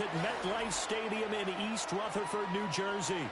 At MetLife Stadium in East Rutherford, New Jersey.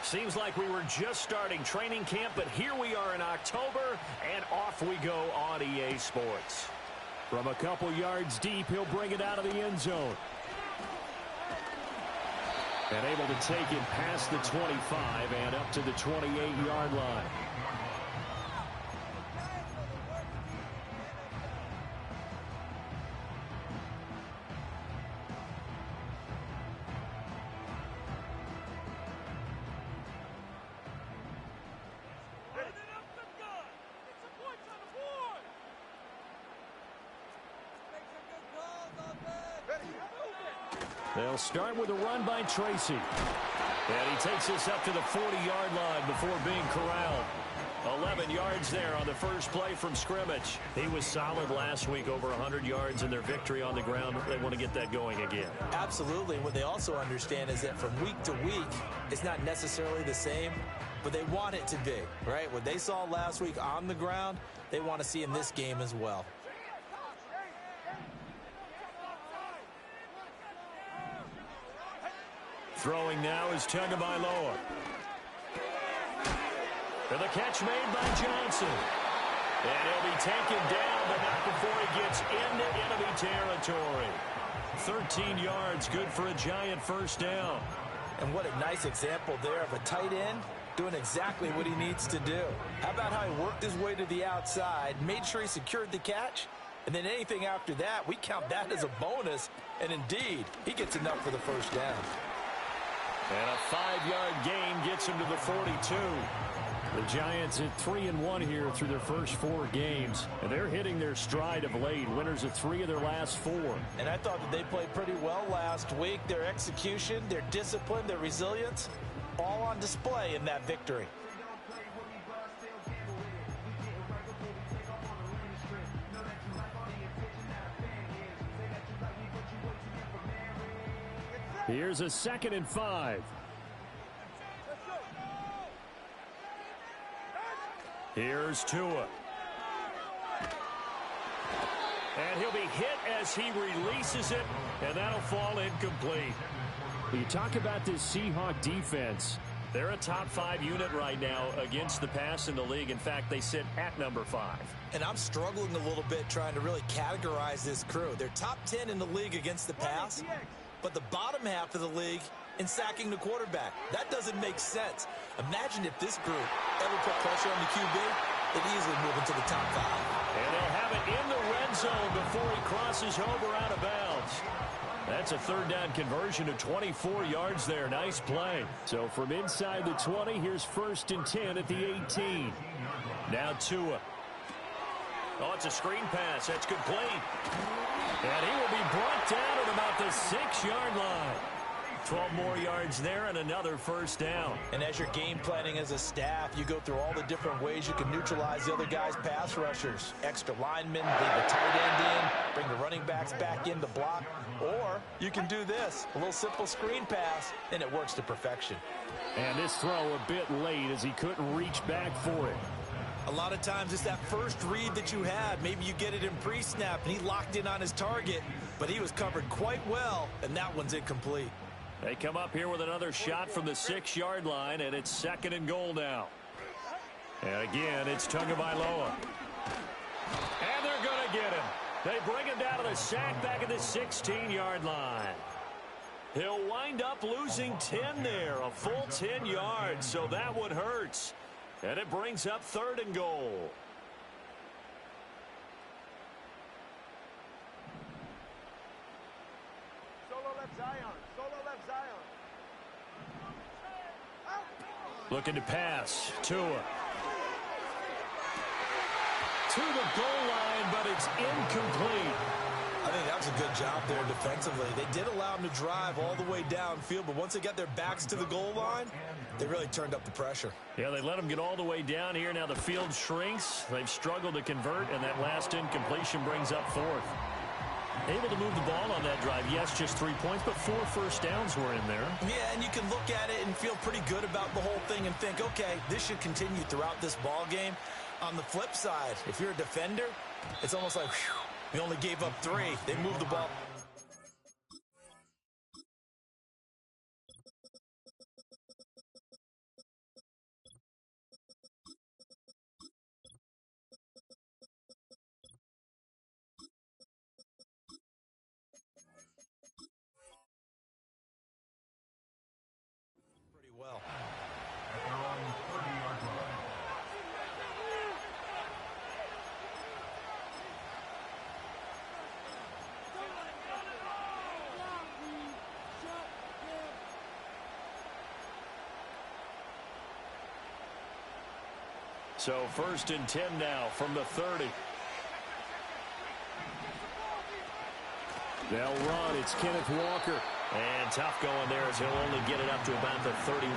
Seems like we were just starting training camp, but here we are in October, and off we go on EA Sports. From a couple yards deep, he'll bring it out of the end zone. And able to take it past the 25 and up to the 28-yard line. They'll start with a run by Tracy. And he takes us up to the 40-yard line before being corralled. 11 yards there on the first play from scrimmage. He was solid last week, over 100 yards in their victory on the ground. They want to get that going again. Absolutely. What they also understand is that from week to week, it's not necessarily the same, but they want it to be, right? What they saw last week on the ground, they want to see in this game as well. Throwing now is Tagovailoa. For the catch made by Johnson. And he'll be taken down, but not before he gets into enemy territory. 13 yards, good for a Giant first down. And what a nice example there of a tight end doing exactly what he needs to do. How about how he worked his way to the outside, made sure he secured the catch, and then anything after that, we count that as a bonus. And indeed, he gets enough for the first down. And a 5-yard gain gets him to the 42. The Giants at 3-1 here through their first 4 games. And they're hitting their stride of late. Winners of 3 of their last 4. And I thought that they played pretty well last week. Their execution, their discipline, their resilience, all on display in that victory. Here's a 2nd and 5. Here's Tua. And he'll be hit as he releases it, and that'll fall incomplete. You talk about this Seahawk defense. They're a top 5 unit right now against the pass in the league. In fact, they sit at number 5. And I'm struggling a little bit trying to really categorize this crew. They're top 10 in the league against the pass, but the bottom half of the league in sacking the quarterback. That doesn't make sense. Imagine if this group ever put pressure on the QB, they'd easily move into the top 5. And they'll have it in the red zone before he crosses over out of bounds. That's a 3rd down conversion of 24 yards there. Nice play. So from inside the 20, here's 1st and 10 at the 18. Now Tua. Oh, it's a screen pass. That's complete. And he will be brought down at about the 6-yard line. 12 more yards there and another first down. And as you're game planning as a staff, you go through all the different ways you can neutralize the other guy's pass rushers. Extra linemen, leave the tight end in, bring the running backs back in to block. Or you can do this, a little simple screen pass, and it works to perfection. And this throw a bit late as he couldn't reach back for it. A lot of times it's that first read that you had. Maybe you get it in pre-snap, and he locked in on his target, but he was covered quite well, and that one's incomplete. They come up here with another shot from the 6-yard line, and it's 2nd and goal now. And again, it's Tagovailoa. And they're going to get him. They bring him down to the sack back at the 16-yard line. He'll wind up losing 10 there, a full 10 yards, so that one hurts. And it brings up 3rd and goal. Looking to pass. Tua. To the goal line, but it's incomplete. I think that was a good job there defensively. They did allow them to drive all the way downfield, but once they got their backs to the goal line, they really turned up the pressure. Yeah, they let them get all the way down here. Now the field shrinks. They've struggled to convert, and that last incompletion brings up fourth. Able to move the ball on that drive. Yes, just 3 points, but 4 first downs were in there. Yeah, and you can look at it and feel pretty good about the whole thing and think, okay, this should continue throughout this ball game. On the flip side, if you're a defender, it's almost like, whew, we only gave up 3. They moved the ball. Pretty well. So 1st and 10 now from the 30. They'll run. It's Kenneth Walker. And tough going there as he'll only get it up to about the 31.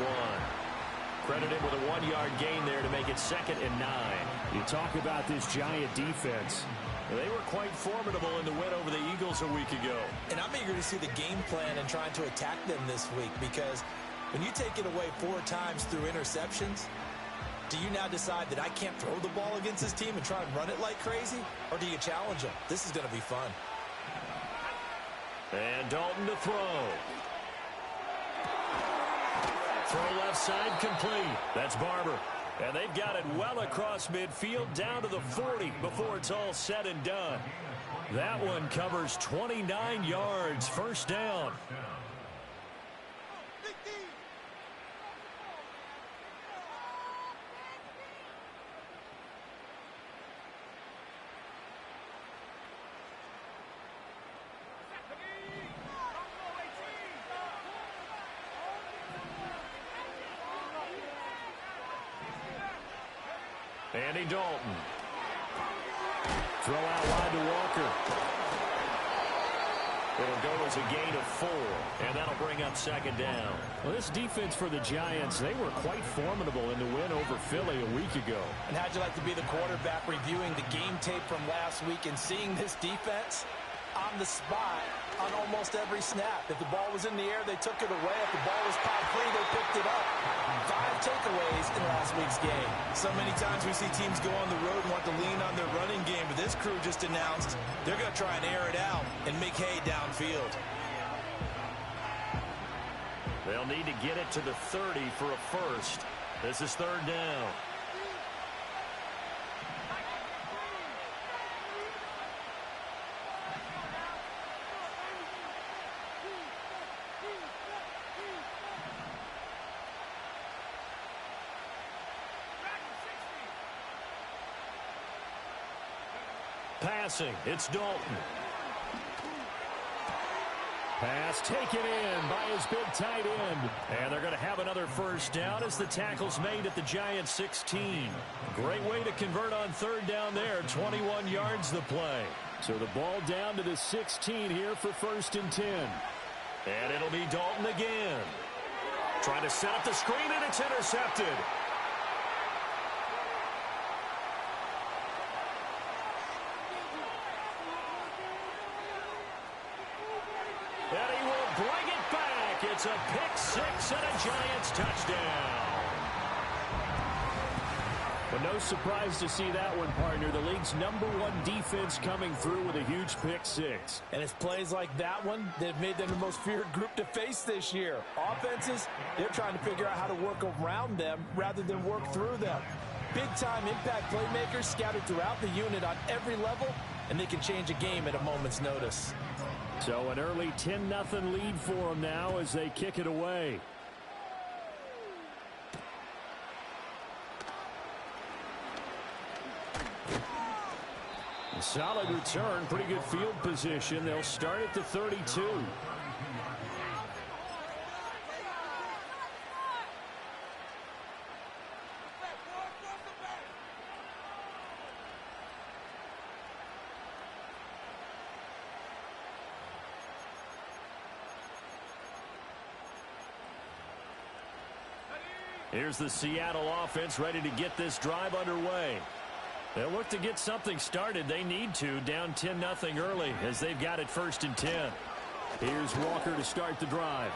Credited with a 1-yard gain there to make it 2nd and 9. You talk about this Giant defense. They were quite formidable in the win over the Eagles a week ago. And I'm eager to see the game plan and trying to attack them this week, because when you take it away 4 times through interceptions, do you now decide that I can't throw the ball against this team and try and run it like crazy? Or do you challenge them? This is going to be fun. And Dalton to throw. Throw left side complete. That's Barber. And they've got it well across midfield down to the 40 before it's all said and done. That one covers 29 yards. First down. Andy Dalton. Throw out wide to Walker. It'll go as a gain of 4, and that'll bring up 2nd down. Well, this defense for the Giants, they were quite formidable in the win over Philly a week ago. And how'd you like to be the quarterback reviewing the game tape from last week and seeing this defense on the spot on almost every snap? If the ball was in the air, they took it away. If the ball was popped free, they picked it up. 5 takeaways in last week's game. So many times we see teams go on the road and want to lean on their running game, but this crew just announced they're going to try and air it out and make hay downfield. They'll need to get it to the 30 for a first. This is 3rd down. Passing, it's Dalton. Pass taken in by his big tight end. And they're going to have another first down as the tackle's made at the Giants 16. Great way to convert on 3rd down there. 21 yards the play. So the ball down to the 16 here for 1st and 10. And it'll be Dalton again. Trying to set up the screen, and it's intercepted. And he will bring it back. It's a pick 6 and a Giants touchdown. But no surprise to see that one, partner. The league's #1 defense coming through with a huge pick 6. And it's plays like that one that have made them the most feared group to face this year. Offenses, they're trying to figure out how to work around them rather than work through them. Big-time impact playmakers scattered throughout the unit on every level, and they can change a game at a moment's notice. So an early 10-0 lead for them now as they kick it away. A solid return, pretty good field position. They'll start at the 32. Here's the Seattle offense ready to get this drive underway. They'll look to get something started. They need to, down 10-0 early as they've got it 1st and 10. Here's Walker to start the drive.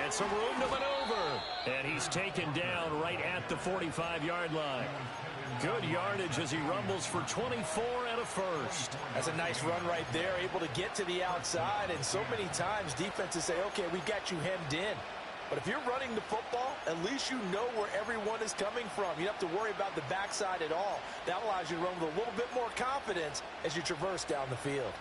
And some room to maneuver. And he's taken down right at the 45-yard line. Good yardage as he rumbles for 24 and a first. That's a nice run right there, able to get to the outside. And so many times defenses say, okay, we got you hemmed in. But if you're running the football, at least you know where everyone is coming from. You don't have to worry about the backside at all. That allows you to run with a little bit more confidence as you traverse down the field.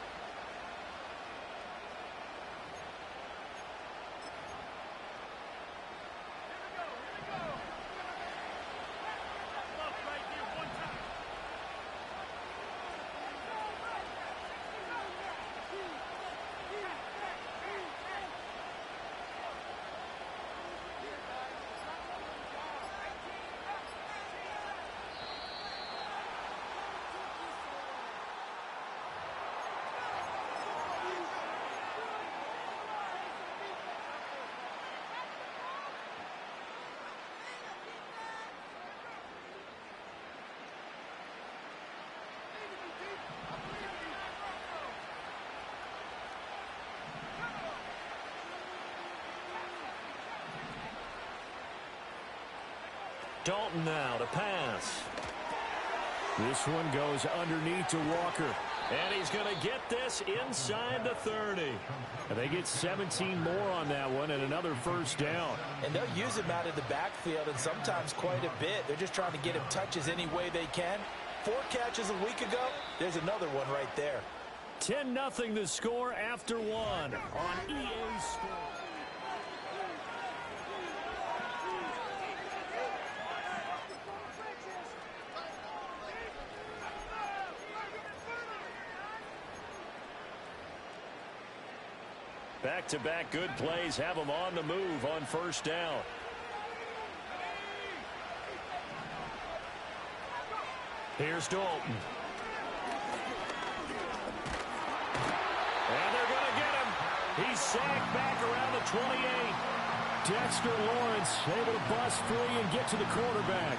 Dalton now to pass. This one goes underneath to Walker. And he's going to get this inside the 30. And they get 17 more on that one and another first down. And they'll use him out of the backfield and sometimes quite a bit. They're just trying to get him touches any way they can. 4 catches a week ago. There's another one right there. 10-0 the score after 1 on EA Sports. Back-to-back good plays have them on the move on first down. Here's Dalton. And they're going to get him. He's sacked back around the 28. Dexter Lawrence able to bust free and get to the quarterback.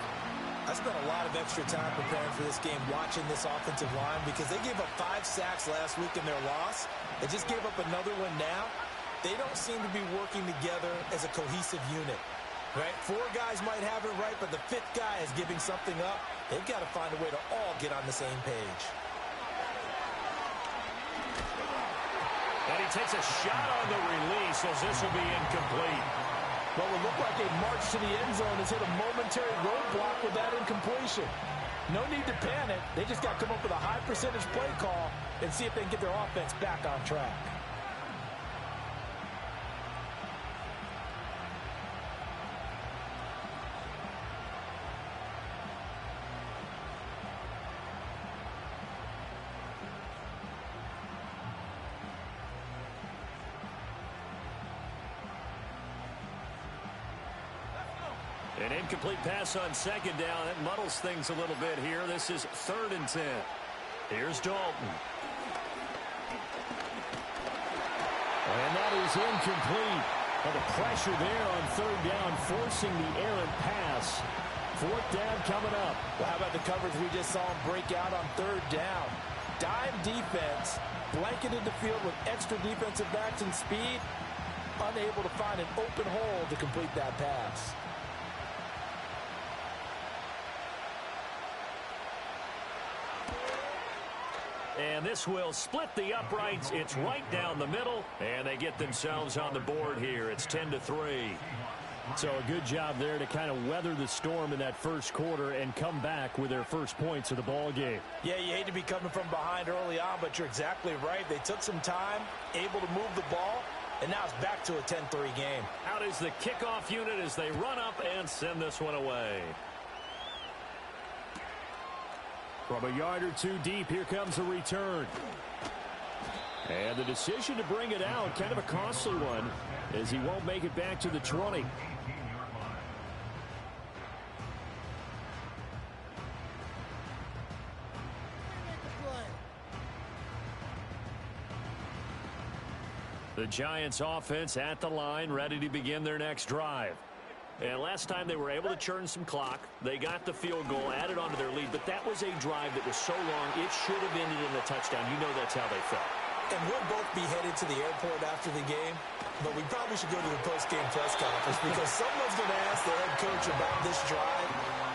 I spent a lot of extra time preparing for this game watching this offensive line because they gave up 5 sacks last week in their loss. They just gave up another one now. They don't seem to be working together as a cohesive unit. Right? 4 guys might have it right, but the 5th guy is giving something up. They've got to find a way to all get on the same page. And he takes a shot on the release as this will be incomplete. Well, it looked like a march to the end zone has hit a momentary roadblock with that incompletion. No need to panic. They just got to come up with a high percentage play call and see if they can get their offense back on track. An incomplete pass on second down. That muddles things a little bit here. This is 3rd and 10. Here's Dalton. And that is incomplete. Well, the pressure there on 3rd down, forcing the errant pass. 4th down coming up. Well, how about the coverage we just saw him break out on 3rd down? Dime defense, blanketed the field with extra defensive backs and speed, unable to find an open hole to complete that pass. And this will split the uprights. It's right down the middle, and they get themselves on the board here. It's 10-3. So a good job there to kind of weather the storm in that first quarter and come back with their first points of the ball game. Yeah, you hate to be coming from behind early on, but you're exactly right. They took some time, able to move the ball, and now it's back to a 10-3 game. Out is the kickoff unit as they run up and send this one away. From a yard or 2 deep, here comes the return. And the decision to bring it out, kind of a costly one, as he won't make it back to the 20. The Giants offense at the line, ready to begin their next drive. And last time they were able to churn some clock. They got the field goal, added on to their lead, but that was a drive that was so long, it should have ended in a touchdown. You know that's how they felt. And we'll both be headed to the airport after the game, but we probably should go to the post-game press conference because someone's going to ask the head coach about this drive,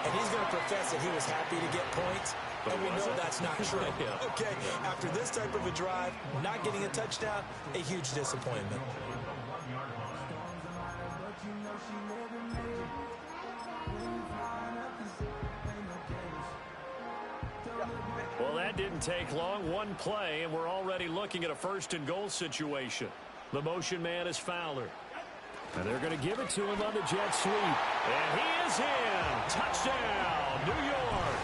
and he's going to profess that he was happy to get points, and we know that's not true. Yeah. Okay, after this type of a drive, not getting a touchdown, a huge disappointment. Well, that didn't take long. One play, and we're already looking at a first-and-goal situation. The motion man is Fowler. And they're going to give it to him on the jet sweep. And he is in. Touchdown, New York.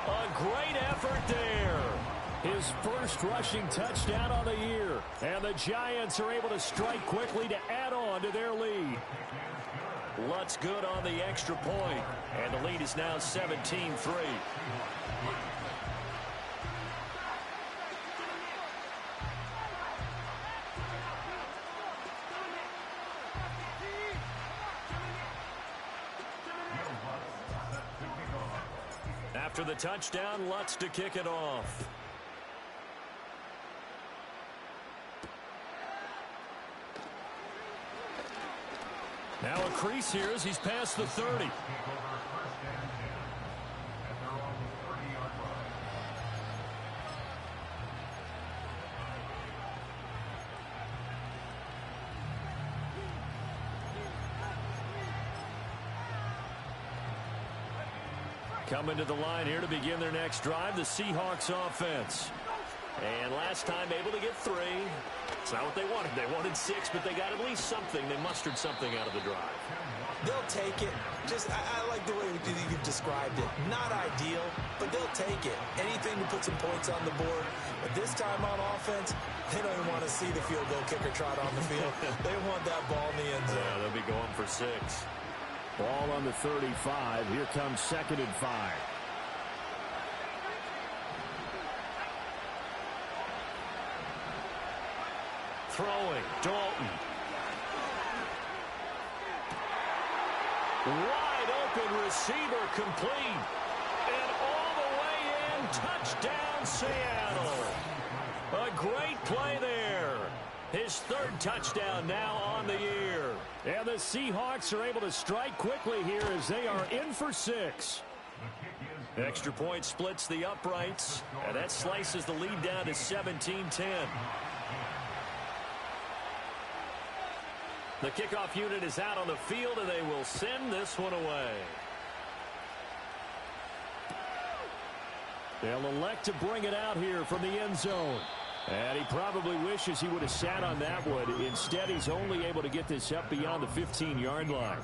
A great effort there. His first rushing touchdown on the year. And the Giants are able to strike quickly to add on to their lead. Lutz good on the extra point. And the lead is now 17-3. After the touchdown, Lutz to kick it off. Now a crease here as he's past the 30. Coming to the line here to begin their next drive, the Seahawks offense. And last time able to get 3. It's not what they wanted. They wanted 6, but they got at least something. They mustered something out of the drive. They'll take it. I like the way you've described it. Not ideal, but they'll take it. Anything to put some points on the board. But this time on offense, they don't even want to see the field goal kicker trot on the field. They want that ball in the end zone. Yeah, they'll be going for 6. Ball on the 35. Here comes 2nd and 5. Throwing, Dalton. Wide open receiver complete. And all the way in, touchdown Seattle. A great play there. His 3rd touchdown now on the year. And the Seahawks are able to strike quickly here as they are in for 6. Extra point splits the uprights, and that slices the lead down to 17-10. The kickoff unit is out on the field, and they will send this one away. They'll elect to bring it out here from the end zone. And he probably wishes he would have sat on that one. Instead, he's only able to get this up beyond the 15-yard line.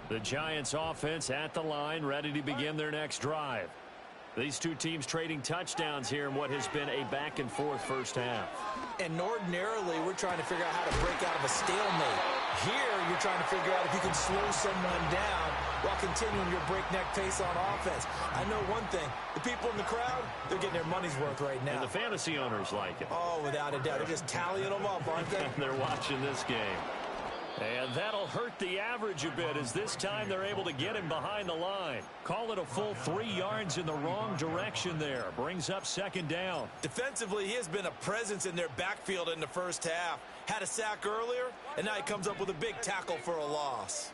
The Giants offense at the line, ready to begin their next drive. These two teams trading touchdowns here in what has been a back-and-forth first half. And ordinarily, we're trying to figure out how to break out of a stalemate. Here, you're trying to figure out if you can slow someone down while continuing your breakneck pace on offense. I know one thing. The people in the crowd, they're getting their money's worth right now. And the fantasy owners like it. Oh, without a doubt. They're just tallying them up, aren't they? They're watching this game. And that'll hurt the average a bit as this time they're able to get him behind the line. Call it a full 3 yards in the wrong direction there. Brings up 2nd down. Defensively, he has been a presence in their backfield in the first half. Had a sack earlier, and now he comes up with a big tackle for a loss.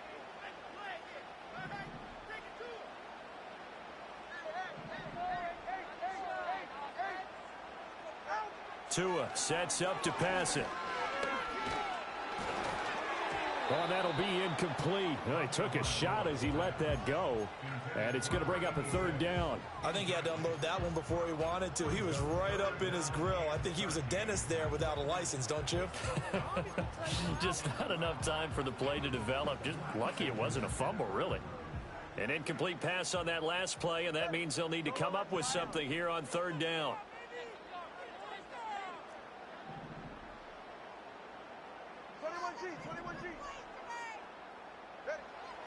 Tua sets up to pass it. Oh, that'll be incomplete. Well, he took a shot as he let that go. And it's going to bring up a 3rd down. I think he had to unload that one before he wanted to. He was right up in his grill. I think he was a dentist there without a license, don't you? Just not enough time for the play to develop. Just lucky it wasn't a fumble, really. An incomplete pass on that last play, and that means they'll need to come up with something here on 3rd down.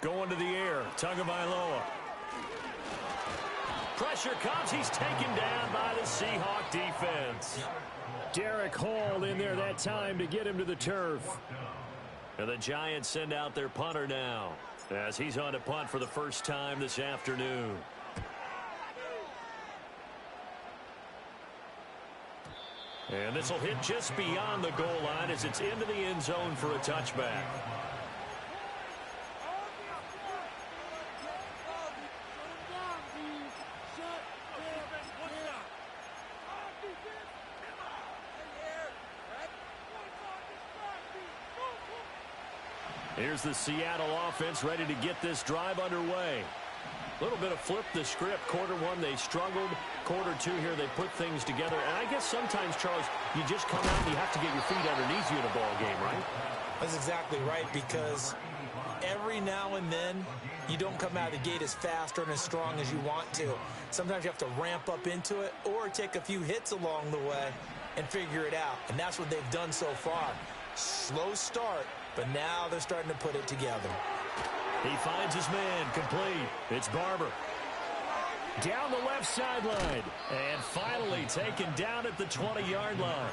Going to the air, Tagovailoa. Pressure comes. He's taken down by the Seahawk defense. Derek Hall in there that time to get him to the turf. And the Giants send out their punter now as he's on to punt for the first time this afternoon. And this will hit just beyond the goal line as it's into the end zone for a touchback. Here's the Seattle offense ready to get this drive underway. A little bit of flip the script. Quarter one, they struggled. Quarter two here, they put things together. And I guess sometimes, Charles, you just come out and you have to get your feet underneath you in a ball game, right? That's exactly right, because every now and then you don't come out of the gate as fast or as strong as you want to. Sometimes you have to ramp up into it or take a few hits along the way and figure it out. And that's what they've done so far. Slow start, but now they're starting to put it together. He finds his man, complete. It's Barber. Down the left sideline. And finally taken down at the 20-yard line.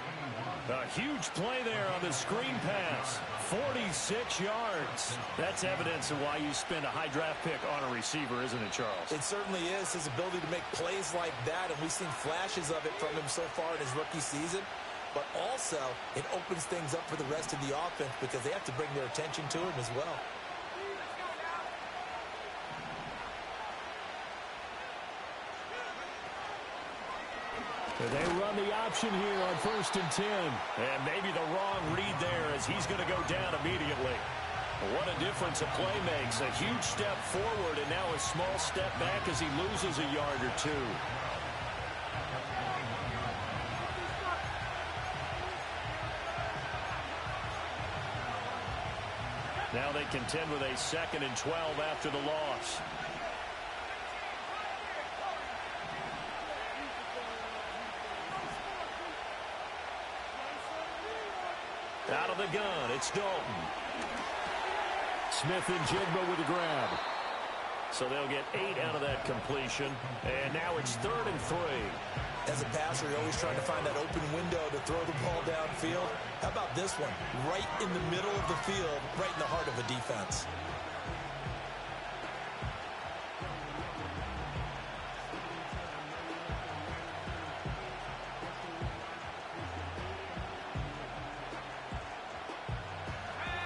A huge play there on the screen pass. 46 yards. That's evidence of why you spend a high draft pick on a receiver, isn't it, Charles? It certainly is, his ability to make plays like that, and we've seen flashes of it from him so far in his rookie season. But also, it opens things up for the rest of the offense because they have to bring their attention to him as well. They run the option here on 1st and 10. And maybe the wrong read there as he's going to go down immediately. What a difference a play makes. A huge step forward and now a small step back as he loses a yard or two. Now they contend with a 2nd and 12 after the loss. Out of the gun, it's Dalton. Smith and Jigba with the grab. So they'll get 8 out of that completion. And now it's 3rd and 3. As a passer, you're always trying to find that open window to throw the ball downfield. How about this one? Right in the middle of the field, right in the heart of a defense.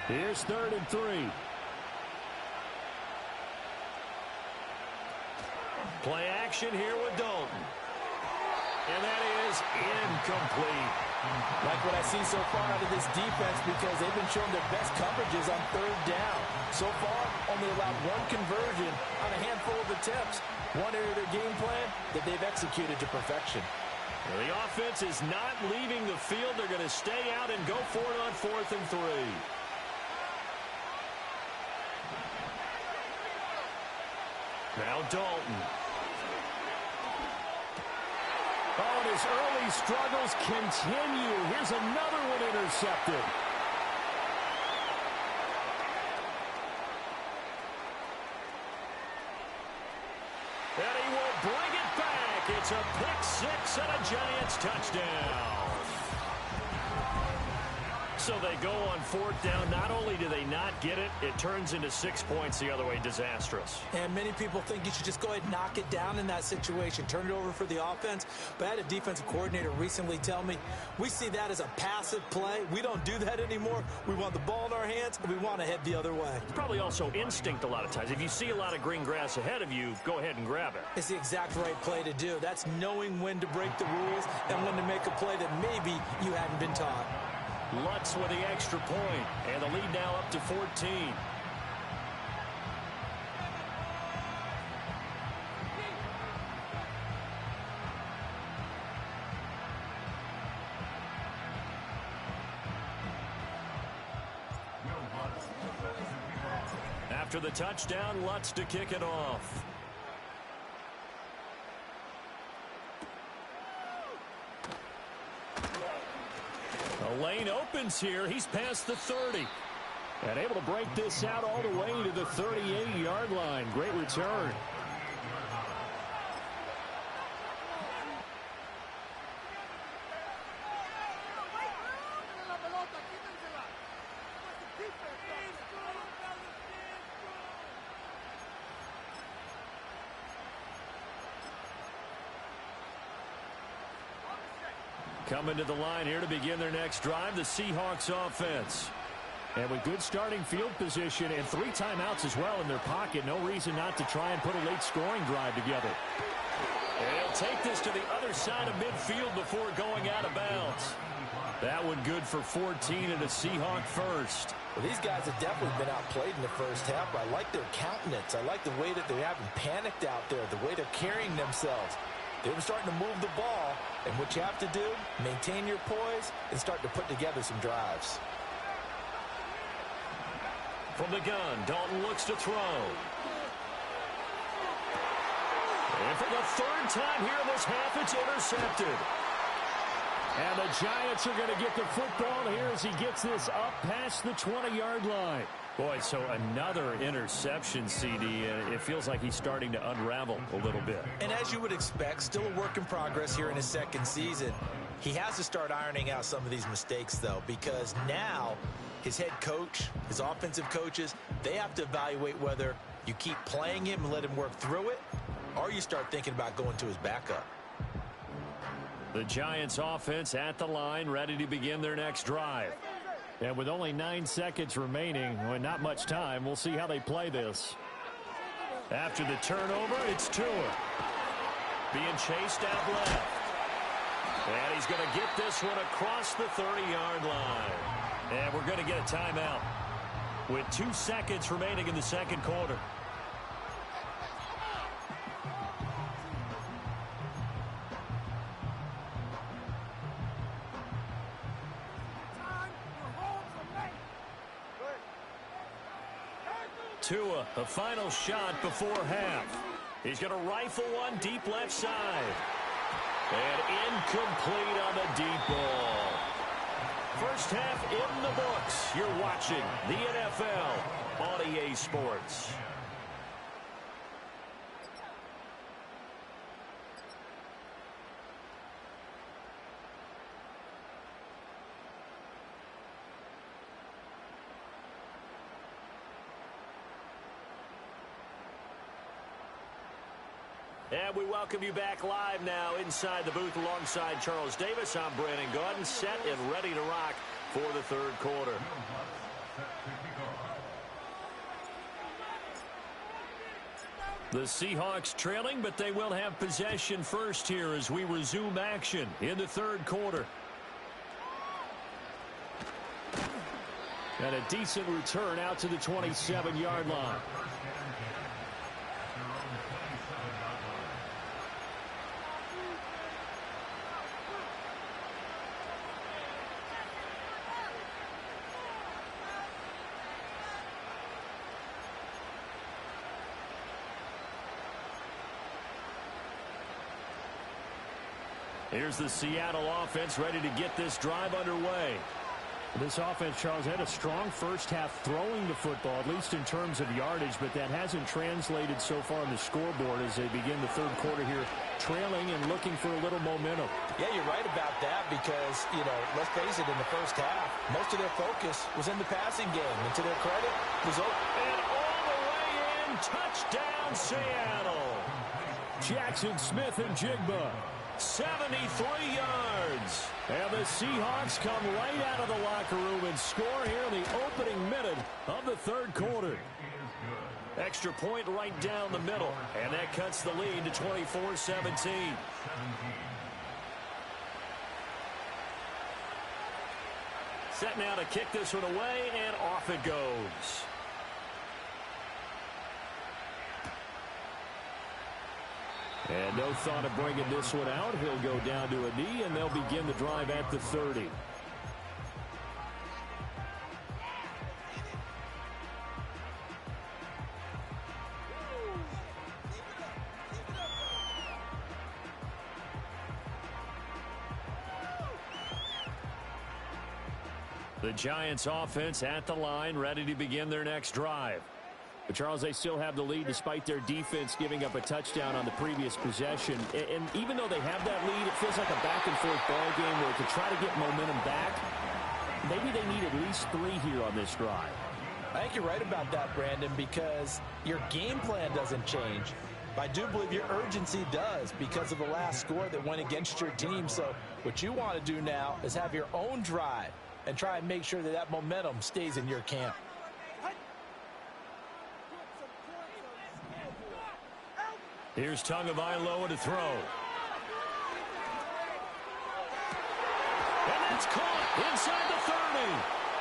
Here's 3rd and 3. Play action here with Dalton. And that is incomplete. Like what I see so far out of this defense because they've been showing their best coverages on 3rd down. So far, only allowed 1 conversion on a handful of attempts. One area of their game plan that they've executed to perfection. Well, the offense is not leaving the field. They're going to stay out and go for it on 4th and 3. Now Dalton. Oh, and his early struggles continue. Here's another one intercepted. And he will bring it back. It's a pick 6 and a Giants touchdown. So they go on 4th down. Not only do they not get it, it turns into 6 points the other way. Disastrous. And many people think you should just go ahead and knock it down in that situation. Turn it over for the offense. But I had a defensive coordinator recently tell me, we see that as a passive play. We don't do that anymore. We want the ball in our hands, and we want to head the other way. It's probably also instinct a lot of times. If you see a lot of green grass ahead of you, go ahead and grab it. It's the exact right play to do. That's knowing when to break the rules and when to make a play that maybe you hadn't been taught. Lutz with the extra point, and the lead now up to 14. After the touchdown, Lutz to kick it off. The lane opens here. He's past the 30. And able to break this out all the way to the 38-yard line. Great return. Coming to the line here to begin their next drive, the Seahawks offense. And with good starting field position and 3 timeouts as well in their pocket, no reason not to try and put a late scoring drive together. And he'll take this to the other side of midfield before going out of bounds. That one good for 14 and a Seahawk first. Well, these guys have definitely been outplayed in the first half. I like their countenance. I like the way that they haven't panicked out there, the way they're carrying themselves. They were starting to move the ball, and what you have to do, maintain your poise and start to put together some drives. From the gun, Dalton looks to throw. And for the 3rd time here in this half, it's intercepted. And the Giants are going to get the football here as he gets this up past the 20-yard line. Boy, so another interception, CD, and it feels like he's starting to unravel a little bit. And as you would expect, still a work in progress here in his 2nd season. He has to start ironing out some of these mistakes, though, because now his head coach, his offensive coaches, they have to evaluate whether you keep playing him and let him work through it, or you start thinking about going to his backup. The Giants offense at the line, ready to begin their next drive. And with only 9 seconds remaining, well, not much time, we'll see how they play this. After the turnover, it's Tua. Being chased out left. And he's going to get this one across the 30-yard line. And we're going to get a timeout with 2 seconds remaining in the 2nd quarter. Tua, a final shot before half. He's going to rifle one deep left side. And incomplete on the deep ball. First half in the books. You're watching the NFL on EA Sports. And we welcome you back live now inside the booth alongside Charles Davis. I'm Brandon Gaudin, set and ready to rock for the 3rd quarter. The Seahawks trailing, but they will have possession first here as we resume action in the 3rd quarter. And a decent return out to the 27-yard line. Here's the Seattle offense ready to get this drive underway. This offense, Charles, had a strong first half throwing the football, at least in terms of yardage, but that hasn't translated so far on the scoreboard as they begin the 3rd quarter here, trailing and looking for a little momentum. Yeah, you're right about that because, let's face it, in the first half, most of their focus was in the passing game. And to their credit, it was over. And all the way in, touchdown Seattle. Jackson Smith-Njigba. 73 yards. And the Seahawks come right out of the locker room and score here in the opening minute of the 3rd quarter. Extra point right down the middle, and that cuts the lead to 24-17. Set now to kick this one away, and off it goes. And no thought of bringing this one out. He'll go down to a knee, and they'll begin the drive at the 30. The Giants offense at the line, ready to begin their next drive. But Charles, they still have the lead despite their defense giving up a touchdown on the previous possession. And even though they have that lead, it feels like a back-and-forth ball game where to try to get momentum back, maybe they need at least 3 here on this drive. I think you're right about that, Brandon, because your game plan doesn't change. I do believe your urgency does because of the last score that went against your team. So what you want to do now is have your own drive and try and make sure that that momentum stays in your camp. Here's Tagovailoa to throw. And that's caught inside the 30.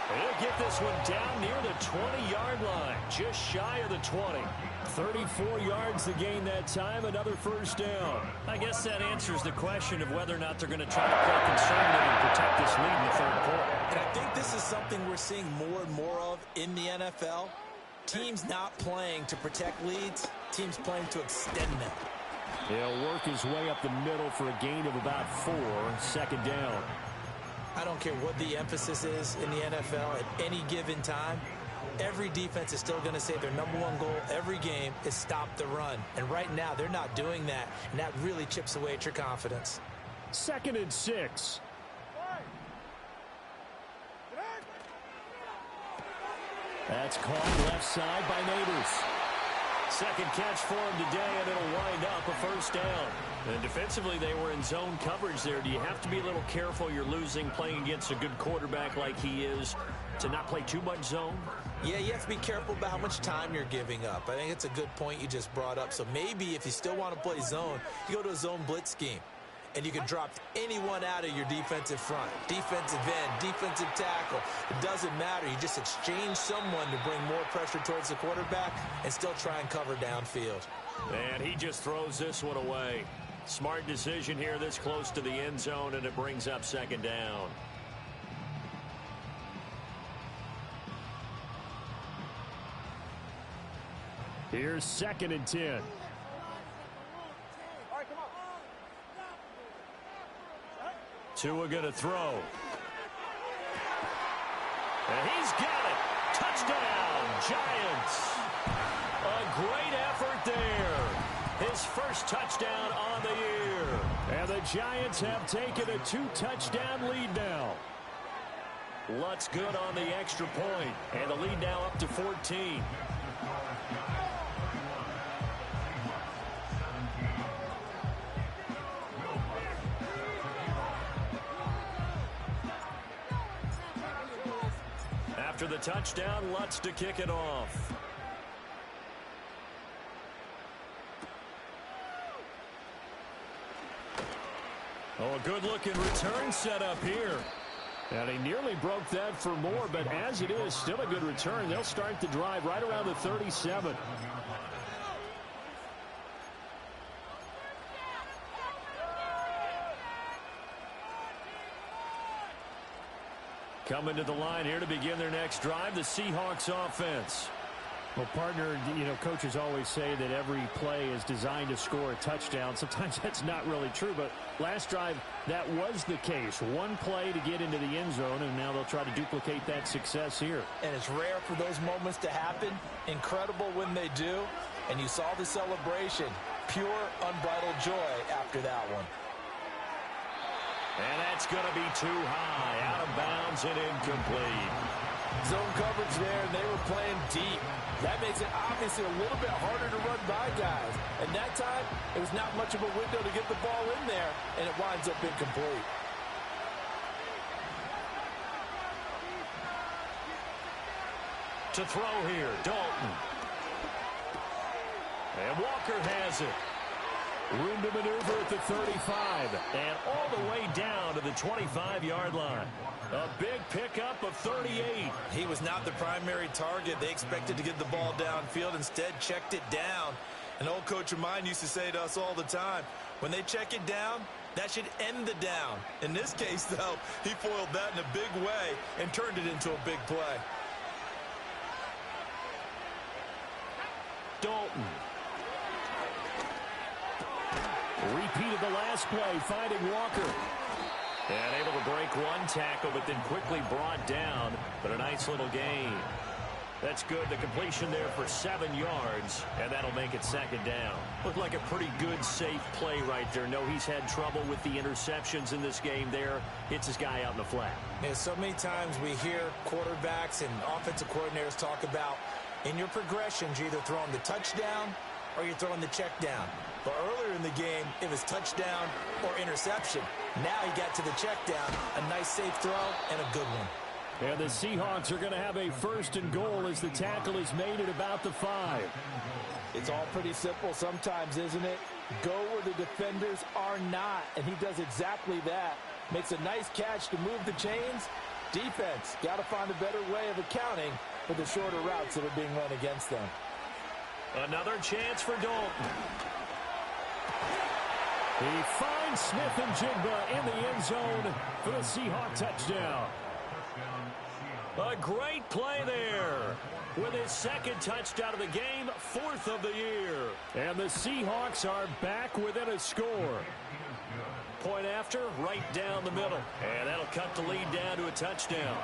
He'll get this one down near the 20-yard line, just shy of the 20. 34 yards to gain that time, another first down. I guess that answers the question of whether or not they're going to try to play conservative and protect this lead in the third quarter. And I think this is something we're seeing more and more of in the NFL. Teams not playing to protect leads, teams playing to extend them. He'll work his way up the middle for a gain of about 4, second down. I don't care what the emphasis is in the NFL at any given time. Every defense is still going to say their number one goal every game is stop the run. And right now, they're not doing that, and that really chips away at your confidence. 2nd and 6. That's caught left side by Neighbors. Second catch for him today, and it'll wind up a first down. And defensively, they were in zone coverage there. Do you have to be a little careful? You're losing playing against a good quarterback like he is to not play too much zone? Yeah, you have to be careful about how much time you're giving up. I think it's a good point you just brought up. So maybe if you still want to play zone, you go to a zone blitz scheme. And you can drop anyone out of your defensive front. Defensive end, defensive tackle. It doesn't matter. You just exchange someone to bring more pressure towards the quarterback and still try and cover downfield. And he just throws this one away. Smart decision here this close to the end zone, and it brings up second down. Here's 2nd and 10. Tua going to throw. And he's got it. Touchdown, Giants. A great effort there. His first touchdown on the year. And the Giants have taken a 2-touchdown lead now. Lutz good on the extra point. And the lead now up to 14. After the touchdown, Lutz to kick it off. Oh, a good-looking return set up here. And he nearly broke that for more, but as it is, still a good return. They'll start the drive right around the 37. Coming to the line here to begin their next drive, the Seahawks offense. Well, partner, coaches always say that every play is designed to score a touchdown. Sometimes that's not really true, but last drive, that was the case. One play to get into the end zone, and now they'll try to duplicate that success here. And it's rare for those moments to happen. Incredible when they do. And you saw the celebration. Pure, unbridled joy after that one. And that's going to be too high, out of bounds and incomplete. Zone coverage there, and they were playing deep. That makes it obviously a little bit harder to run by guys. And that time, it was not much of a window to get the ball in there, and it winds up incomplete. To throw here, Dalton. And Walker has it. Room to maneuver at the 35. And all the way down to the 25-yard line. A big pickup of 38. He was not the primary target. They expected to get the ball downfield. Instead, checked it down. An old coach of mine used to say to us all the time, when they check it down, that should end the down. In this case, though, he foiled that in a big way and turned it into a big play. Dalton. Repeated the last play, finding Walker. And able to break one tackle, but then quickly brought down. But a nice little gain. That's good. The completion there for 7 yards, and that'll make it second down. Looked like a pretty good, safe play right there. No, he's had trouble with the interceptions in this game there. Hits his guy out in the flat. Yeah, so many times we hear quarterbacks and offensive coordinators talk about in your progressions, you're either throwing the touchdown or you're throwing the check down. But earlier in the game, it was touchdown or interception. Now he got to the check down, a nice safe throw, and a good one. And the Seahawks are going to have a 1st and goal as the tackle is made at about the 5. It's all pretty simple sometimes, isn't it? Go where the defenders are not, and he does exactly that. Makes a nice catch to move the chains. Defense, got to find a better way of accounting for the shorter routes that are being run against them. Another chance for Dalton. He finds Smith and Jigba in the end zone for the Seahawk touchdown. A great play there with his 2nd touchdown of the game, 4th of the year. And the Seahawks are back within a score. Point after, right down the middle. And that'll cut the lead down to a touchdown.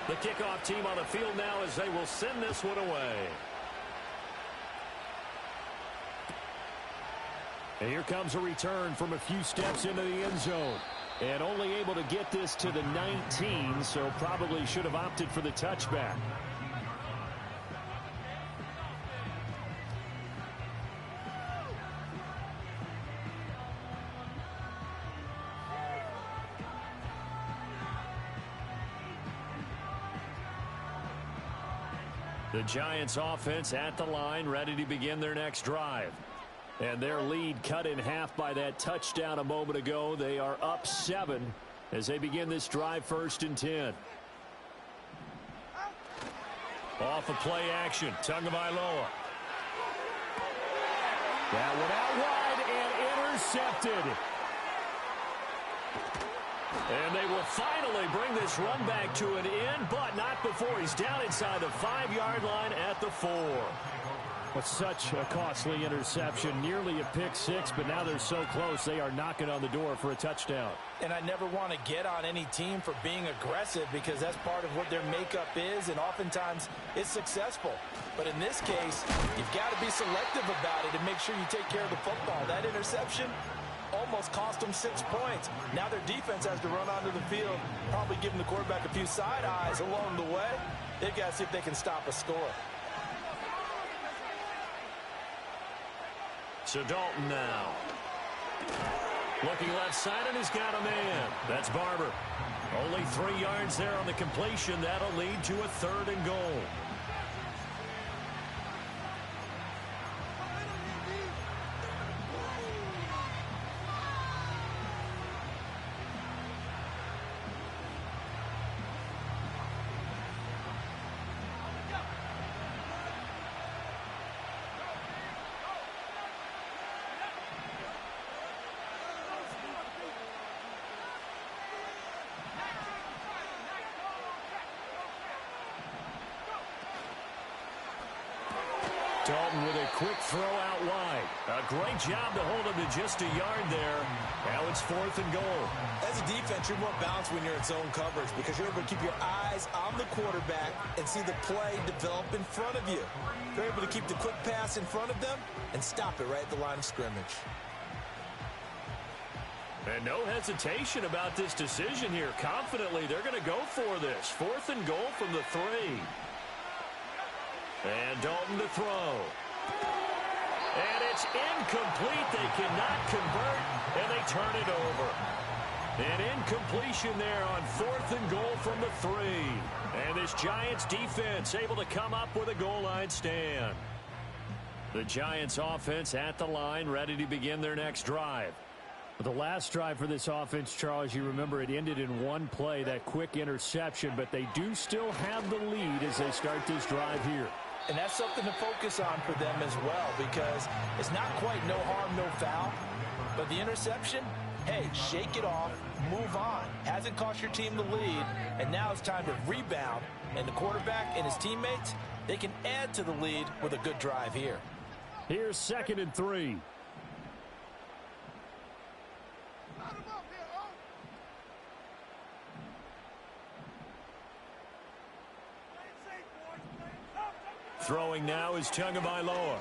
The kickoff team on the field now as they will send this one away. And here comes a return from a few steps into the end zone. And only able to get this to the 19, so probably should have opted for the touchback. The Giants offense at the line, ready to begin their next drive. And their lead cut in half by that touchdown a moment ago. They are up 7 as they begin this drive, 1st and 10. Off of play action, Tagovailoa. That one out wide and intercepted. And they will finally bring this run back to an end, but not before he's down inside the 5-yard line at the 4. Well, such a costly interception, nearly a pick 6, but now they're so close they are knocking on the door for a touchdown. And I never want to get on any team for being aggressive because that's part of what their makeup is, and oftentimes it's successful. But in this case, you've got to be selective about it and make sure you take care of the football. That interception almost cost them 6 points. Now their defense has to run onto the field, probably giving the quarterback a few side eyes along the way. They've got to see if they can stop a score. So Dalton now. Looking left side, and he's got a man. That's Barber. Only 3 yards there on the completion. That'll lead to a 3rd and goal. Dalton with a quick throw out wide. A great job to hold him to just a yard there. Now it's 4th and goal. As a defense, you're more balanced when you're in zone coverage because you're able to keep your eyes on the quarterback and see the play develop in front of you. You're able to keep the quick pass in front of them and stop it right at the line of scrimmage. And no hesitation about this decision here. Confidently, they're going to go for this. 4th and goal from the 3. And Dalton to throw. And it's incomplete. They cannot convert, and they turn it over. An incompletion there on 4th and goal from the 3. And this Giants defense able to come up with a goal line stand. The Giants offense at the line, ready to begin their next drive. The last drive for this offense, Charles, you remember it ended in one play, that quick interception, but they do still have the lead as they start this drive here. And that's something to focus on for them as well because it's not quite no harm, no foul. But the interception, hey, shake it off, move on. Hasn't cost your team the lead, and now it's time to rebound. And the quarterback and his teammates, they can add to the lead with a good drive here. Here's 2nd and 3. Throwing now is Tagovailoa.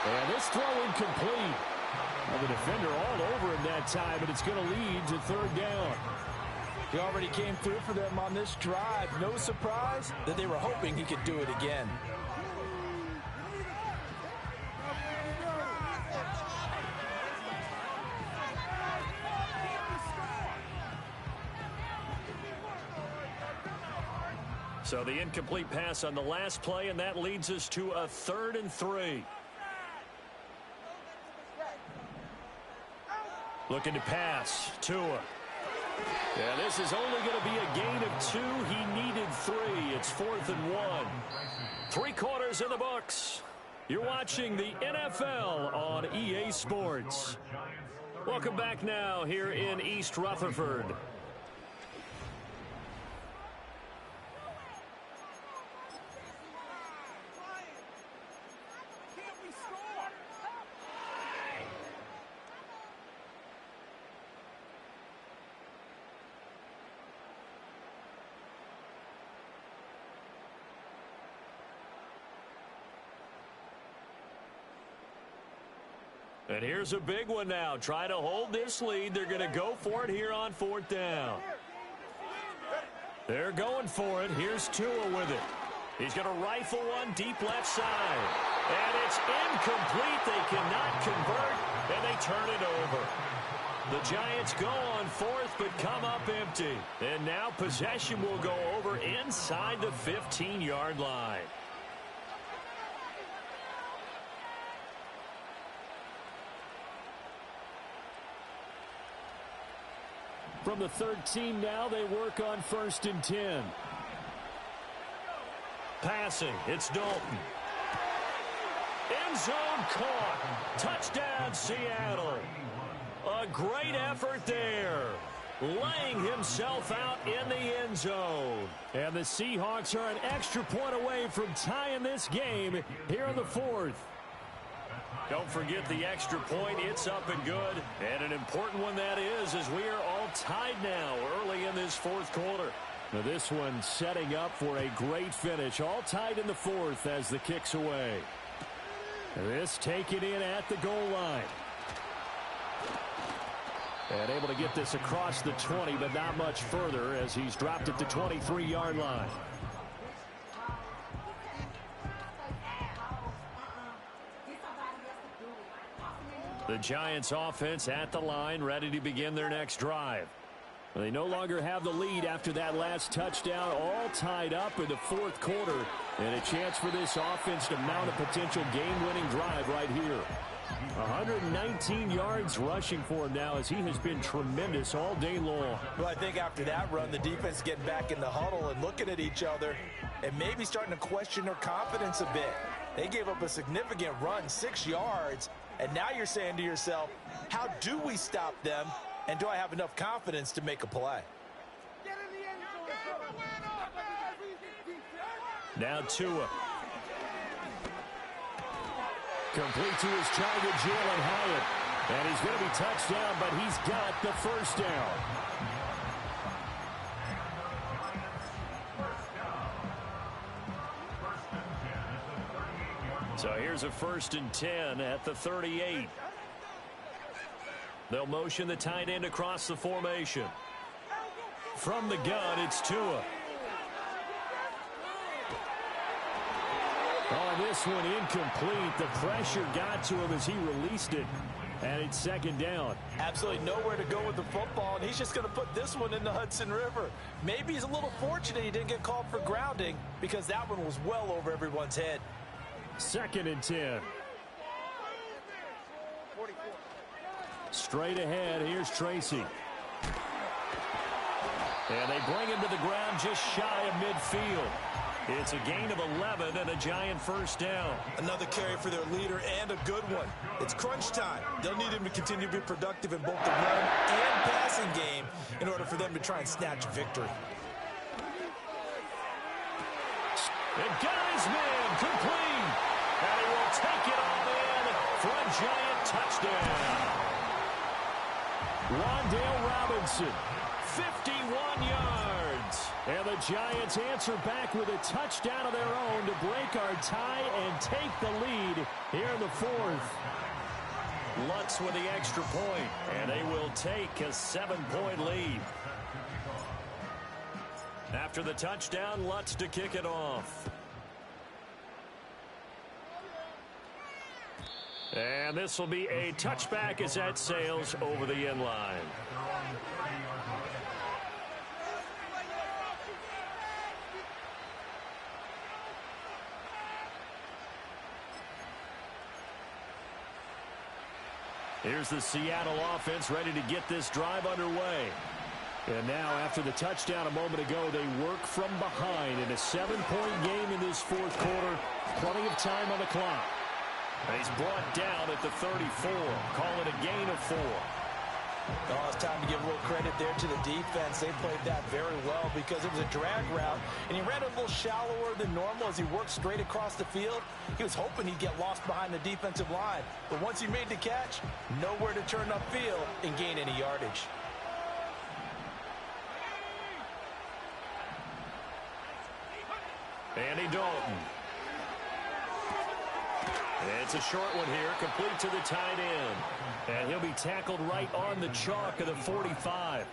And this throw incomplete. Well, the defender all over him that time, but it's going to lead to 3rd down. He already came through for them on this drive. No surprise that they were hoping he could do it again. So the incomplete pass on the last play, and that leads us to a 3rd and 3. Looking to pass. Tua. Yeah, this is only going to be a gain of 2. He needed 3. It's 4th and 1. 3 quarters in the books. You're watching the NFL on EA Sports. Welcome back now here in East Rutherford. And here's a big one now. Try to hold this lead. They're going to go for it here on 4th down. They're going for it. Here's Tua with it. He's going to rifle one deep left side. And it's incomplete. They cannot convert, and they turn it over. The Giants go on 4th, but come up empty. And now possession will go over inside the 15-yard line. From the 13 now, they work on 1st and 10. Passing, it's Dalton. End zone caught. Touchdown, Seattle. A great effort there. Laying himself out in the end zone. And the Seahawks are an extra point away from tying this game here in the 4th. Don't forget the extra point. It's up and good. And an important one that is, as we are all tied now early in this 4th quarter. Now this one setting up for a great finish. All tied in the 4th as the kick's away. This taken in at the goal line. And able to get this across the 20, but not much further as he's dropped it to 23-yard line. The Giants offense at the line, ready to begin their next drive. They no longer have the lead after that last touchdown, all tied up in the 4th quarter. And a chance for this offense to mount a potential game-winning drive right here. 119 yards rushing for him now as he has been tremendous all day long. Well, I think after that run, the defense getting back in the huddle and looking at each other and maybe starting to question their confidence a bit. They gave up a significant run, 6 yards. And now you're saying to yourself, how do we stop them? And do I have enough confidence to make a play? Now Tua. Complete to his target, Jalen Hyatt. And he's going to be touched down, but he's got the 1st down. So here's a 1st and 10 at the 38. They'll motion the tight end across the formation. From the gun, it's Tua. Oh, this one incomplete. The pressure got to him as he released it. And it's 2nd down. Absolutely nowhere to go with the football, and he's just going to put this one in the Hudson River. Maybe he's a little fortunate he didn't get called for grounding because that one was well over everyone's head. 2nd and 10. Straight ahead, here's Tracy. And they bring him to the ground just shy of midfield. It's a gain of 11 and a Giant 1st down. Another carry for their leader and a good one. It's crunch time. They'll need him to continue to be productive in both the run and passing game in order for them to try and snatch a victory. And got his man complete. And he will take it all in for a Giant touchdown. Wan'Dale Robinson, 51 yards. And the Giants answer back with a touchdown of their own to break our tie and take the lead here in the 4th. Lutz with the extra point, and they will take a 7-point lead. After the touchdown, Lutz to kick it off. And this will be a touchback as that sails over the end line. Here's the Seattle offense ready to get this drive underway. And now, after the touchdown a moment ago, they work from behind in a 7-point game in this fourth quarter. Plenty of time on the clock. And he's brought down at the 34. Call it a gain of 4. Oh, it's time to give a little credit there to the defense. They played that very well because it was a drag route, and he ran a little shallower than normal as he worked straight across the field. He was hoping he'd get lost behind the defensive line, but once he made the catch, nowhere to turn upfield and gain any yardage. Andy Dalton. It's a short one here, complete to the tight end. And he'll be tackled right on the chalk of the 45.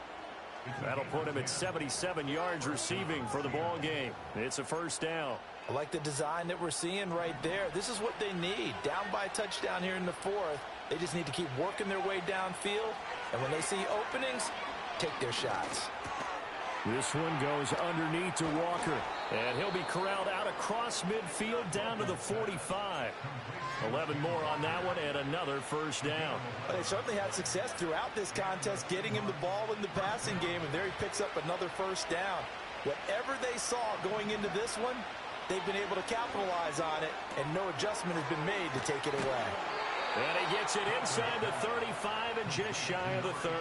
That'll put him at 77 yards receiving for the ball game. It's a first down. I like the design that we're seeing right there. This is what they need. Down by a touchdown here in the fourth. They just need to keep working their way downfield. And when they see openings, take their shots. This one goes underneath to Walker. And he'll be corralled out across midfield down to the 45. 11 more on that one and another first down. Well, they certainly had success throughout this contest getting him the ball in the passing game, and there he picks up another first down. Whatever they saw going into this one, they've been able to capitalize on it, and no adjustment has been made to take it away. And he gets it inside the 35 and just shy of the 30.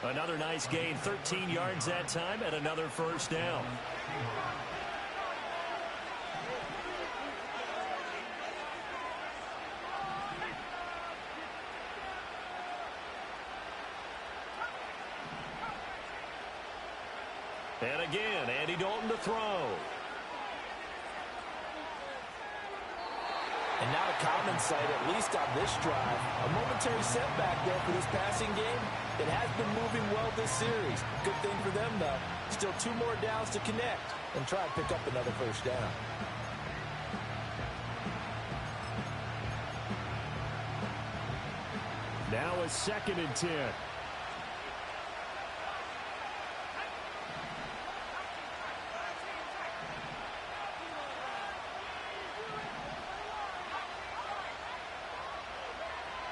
Another nice gain, 13 yards that time, and another first down. And again, Andy Dalton to throw. And not a common sight, at least on this drive. A momentary setback there for this passing game. It has been moving well this series. Good thing for them, though. Still 2 more downs to connect and try and pick up another first down. Now a 2nd and 10.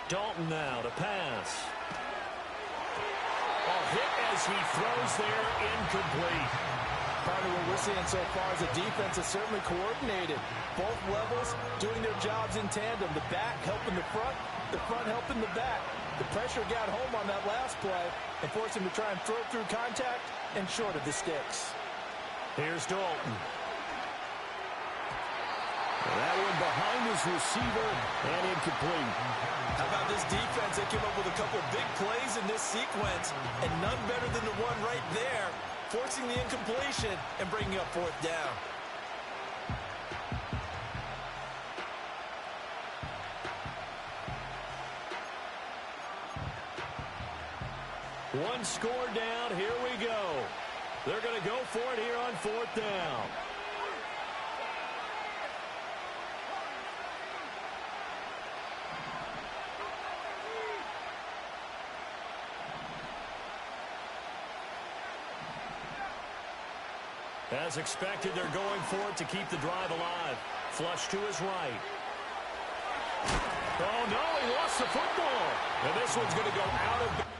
Dalton now to pass. Hit as he throws there, incomplete. Part of what we're seeing so far is the defense is certainly coordinated. Both levels doing their jobs in tandem. The back helping the front helping the back. The pressure got home on that last play and forced him to try and throw through contact and short of the sticks. Here's Dalton. That one behind his receiver and incomplete. How about this defense? They came up with a couple of big plays in this sequence, and none better than the one right there, forcing the incompletion and bringing up 4th down. One score down. Here we go. They're going to go for it here on 4th down. As expected, they're going for it to keep the drive alive. Flush to his right. Oh, no, he lost the football. And this one's going to go out of